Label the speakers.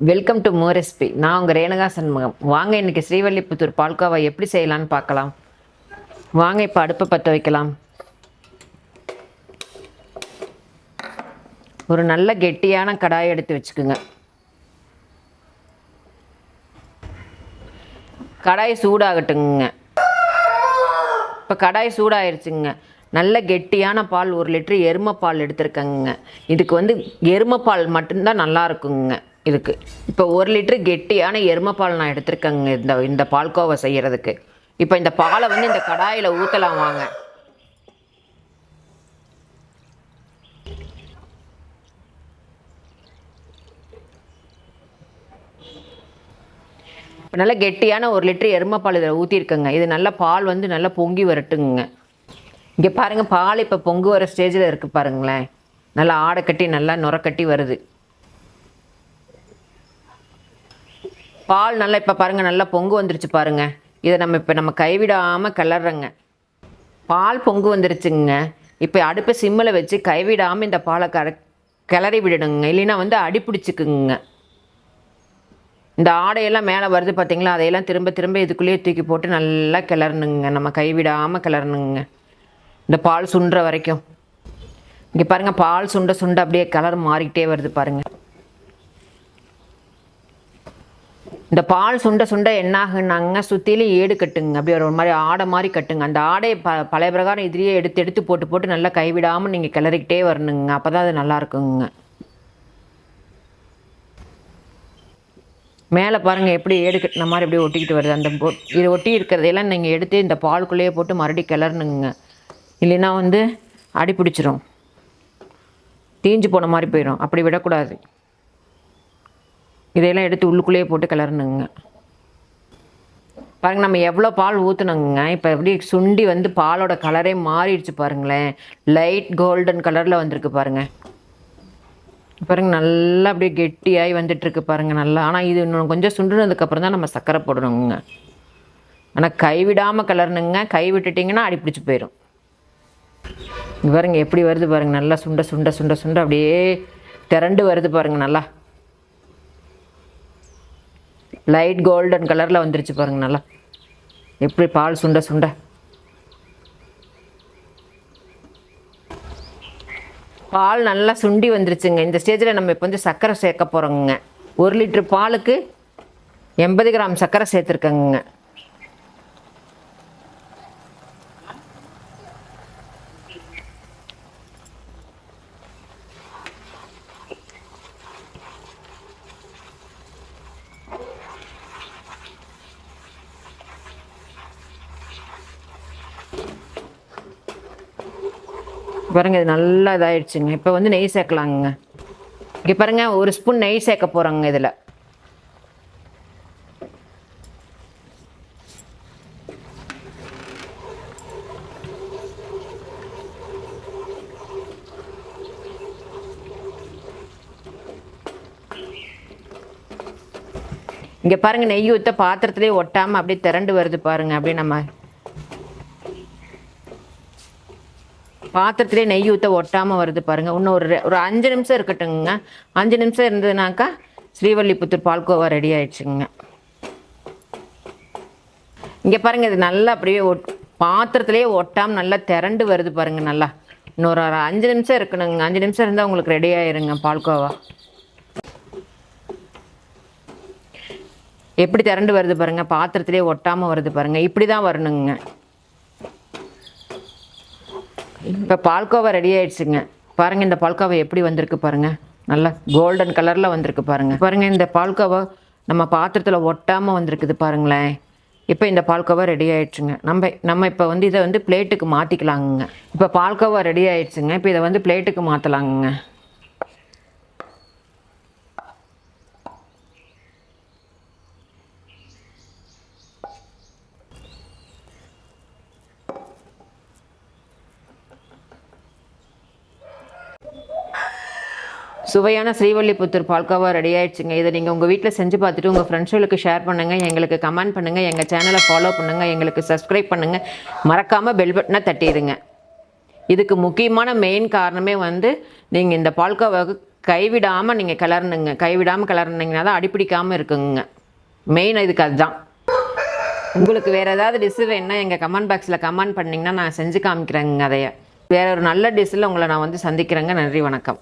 Speaker 1: Welcome to மோ recipe. நான் உங்கள் ரேணுகா சண்முகம். வாங்க இன்றைக்கி ஸ்ரீவல்லிபுத்தூர் பால்கோவா எப்படி செய்யலான்னு பார்க்கலாம். வாங்க இப்போ அடுப்பை பற்ற வைக்கலாம். ஒரு நல்ல கெட்டியான கடாயை எடுத்து வச்சுக்குங்க. கடாய் சூடாகட்டுங்க. இப்போ கடாய் சூடாயிருச்சுங்க. நல்ல கெட்டியான பால் 1 லிட்டரு எருமை பால் எடுத்துருக்கேங்க. இதுக்கு எருமை பால் மட்டும்தான் நல்லா இருக்குங்க. இதுக்கு இப்போ 1 லிட்டரு கெட்டியான எருமை பால் நான் எடுத்துருக்கேங்க இந்த பால்கோவா செய்கிறதுக்கு. இப்போ இந்த பாலை இந்த கடாயில் ஊற்றலாம் வாங்க. இப்போ நல்லா கெட்டியான 1 லிட்டரு எருமை பால் இதில் ஊற்றிருக்கேங்க. இது நல்லா பால் நல்லா பொங்கி வரட்டுங்க. இங்கே பாருங்கள், பால் இப்போ பொங்கு வர ஸ்டேஜில் இருக்குது பாருங்களேன். நல்லா ஆடை கட்டி நல்லா நுரக்கட்டி வருது பால். நல்லா இப்போ பாருங்கள், நல்லா பொங்கு வந்துருச்சு பாருங்கள். இதை நம்ம கைவிடாமல் கிளறங்க. பால் பொங்கு வந்துருச்சுங்க. இப்போ அடுப்பை சிம்மில் வச்சு கைவிடாமல் இந்த பாலை கிளறி விடணுங்க. இல்லைன்னா அடிப்பிடிச்சிக்குங்க. இந்த ஆடையெல்லாம் மேலே வருது பார்த்தீங்களா, அதையெல்லாம் திரும்ப திரும்ப இதுக்குள்ளேயே தூக்கி போட்டு நல்லா கிளறணுங்க. நம்ம கைவிடாமல் கிளறணுங்க இந்த பால் சுண்டுற வரைக்கும். இங்கே பாருங்கள், பால் சுண்ட சுண்ட அப்படியே கலர் மாறிக்கிட்டே வருது பாருங்கள். இந்த பால் சுண்ட சுண்ட என்னாகுனாங்க, சுற்றிலும் ஏடு கட்டுங்க. அப்படி ஒரு மாதிரி ஆடை மாதிரி கட்டுங்க. அந்த ஆடையை பழைய பிரகாரம் இதுலேயே எடுத்து போட்டு போட்டு நல்லா கைவிடாமல் நீங்கள் கிளறிக்கிட்டே வரணுங்க. அப்போ தான் அது நல்லா இருக்குங்க. மேலே பாருங்கள் எப்படி ஏடு கட்டின மாதிரி அப்படியே ஒட்டிக்கிட்டு வருது. இது ஒட்டி இருக்கிறதையெல்லாம் நீங்கள் எடுத்து இந்த பாலுக்குள்ளேயே போட்டு மறுபடியும் கிளறணுங்க. இல்லைன்னா அடி பிடிச்சிரும், தீஞ்சு போன மாதிரி போயிடும். அப்படி விடக்கூடாது. இதையெல்லாம் எடுத்து உள்ளுக்குள்ளேயே போட்டு கிளறணுங்க. பாருங்கள், நம்ம எவ்வளோ பால் ஊற்றுனோங்க. இப்போ எப்படி சுண்டி பாலோட கலரே மாறிடுச்சு பாருங்களேன். லைட் கோல்டன் கலரில் வந்திருக்கு பாருங்கள். பாருங்கள், நல்லா அப்படியே கெட்டியாகி வந்துட்டுருக்கு பாருங்கள் நல்லா. ஆனால் இது இன்னும் கொஞ்சம் சுண்டுனதுக்கப்புறம் தான் நம்ம சர்க்கரை போடணுங்க. ஆனால் கைவிடாமல் கிளறணுங்க. கை விட்டுட்டிங்கன்னா அடி பிடிச்சி போயிடும். பாருங்கள் எப்படி வருது பாருங்கள். நல்லா சுண்ட சுண்ட சுண்ட சுண்ட அப்படியே திரண்டு வருது பாருங்கள். நல்லா லைட் கோல்டன் கலரில் வந்துருச்சு பாருங்கள். நல்லா எப்படி பால் சுண்ட சுண்ட. பால் நல்லா சுண்டி வந்துருச்சுங்க. இந்த ஸ்டேஜில் நம்ம இப்போ சர்க்கரை சேர்க்க போகிறோங்க. 1 லிட்டரு பாலுக்கு 80 கிராம் சர்க்கரை சேர்த்துருக்கேங்க. பாருங்கள், இது நல்லா இதாகிடுச்சுங்க. இப்போ நெய் சேர்க்கலாங்க. இங்கே பாருங்கள், 1 ஸ்பூன் நெய் சேர்க்க போகிறோங்க இதில். இங்கே பாருங்கள், நெய் ஊற்ற பாத்திரத்துலேயே ஒட்டாமல் அப்படியே திரண்டு வருது பாருங்கள். அப்படியே நம்ம பாத்திரத்துலேயே நெய் ஊற்ற ஒட்டாமல் வருது பாருங்கள். இன்னும் ஒரு 5 நிமிஷம் இருக்கட்டுங்க. 5 நிமிஷம் இருந்ததுனாக்கா ஸ்ரீவல்லிபுத்தூர் பால்கோவா ரெடி ஆயிடுச்சுங்க. இங்கே பாருங்கள், இது நல்லா அப்படியே பாத்திரத்துலேயே ஒட்டாமல் நல்லா திரண்டு வருது பாருங்கள். நல்லா இன்னொரு 5 நிமிஷம் இருக்கணுங்க. 5 நிமிஷம் இருந்தால் உங்களுக்கு ரெடி ஆயிருங்க பால்கோவா. எப்படி திரண்டு வருது பாருங்கள், பாத்திரத்துலேயே ஒட்டாமல் வருது பாருங்கள். இப்படி தான் வரணுங்க. இப்போ பால்கோவா ரெடி ஆகிடுச்சுங்க. பாருங்கள், இந்த பால்கோவா எப்படி வந்திருக்கு பாருங்கள். நல்லா கோல்டன் கலரில் வந்திருக்கு பாருங்கள். பாருங்கள், இந்த பால்கோவா நம்ம பாத்திரத்தில் ஒட்டாமல் வந்திருக்குது பாருங்களேன். இப்போ இந்த பால்கோவா ரெடி ஆகிடுச்சுங்க. நம்ம இப்போ இதை பிளேட்டுக்கு மாற்றிக்கலாங்க. இப்போ பால்கோவா ரெடி ஆகிடுச்சுங்க. இப்போ இதை பிளேட்டுக்கு மாற்றலாங்க. சுவையான ஸ்ரீவல்லிபுத்தூர் பால்கோவா ரெடி ஆகிடுச்சுங்க. இதை நீங்கள் உங்கள் வீட்டில் செஞ்சு பார்த்துட்டு உங்கள் ஃப்ரெண்ட்ஸுகளுக்கு ஷேர் பண்ணுங்கள், எங்களுக்கு கமெண்ட் பண்ணுங்கள், எங்கள் சேனலை ஃபாலோ பண்ணுங்கள், எங்களுக்கு சப்ஸ்கிரைப் பண்ணுங்கள், மறக்காமல் பெல் பட்டனை தட்டிடுங்க. இதுக்கு முக்கியமான மெயின் காரணமே நீங்கள் இந்த பால்கோவாவுக்கு கைவிடாமல் நீங்கள் கிளறணுங்க. கைவிடாமல் கிளறினீங்கன்னா தான் அடிப்பிடிக்காமல் இருக்குங்க. மெயின் இதுக்கு அதுதான். உங்களுக்கு வேறு ஏதாவது டிஷ்ஷு வேணுன்னா எங்கள் கமெண்ட் பாக்ஸில் கமெண்ட் பண்ணிங்கன்னா நான் செஞ்சு காமிக்கிறேங்க. அதைய வேறு ஒரு நல்ல டிஷ்ஷில் உங்களை நான் வந்து சந்திக்கிறேங்க. நன்றி, வணக்கம்.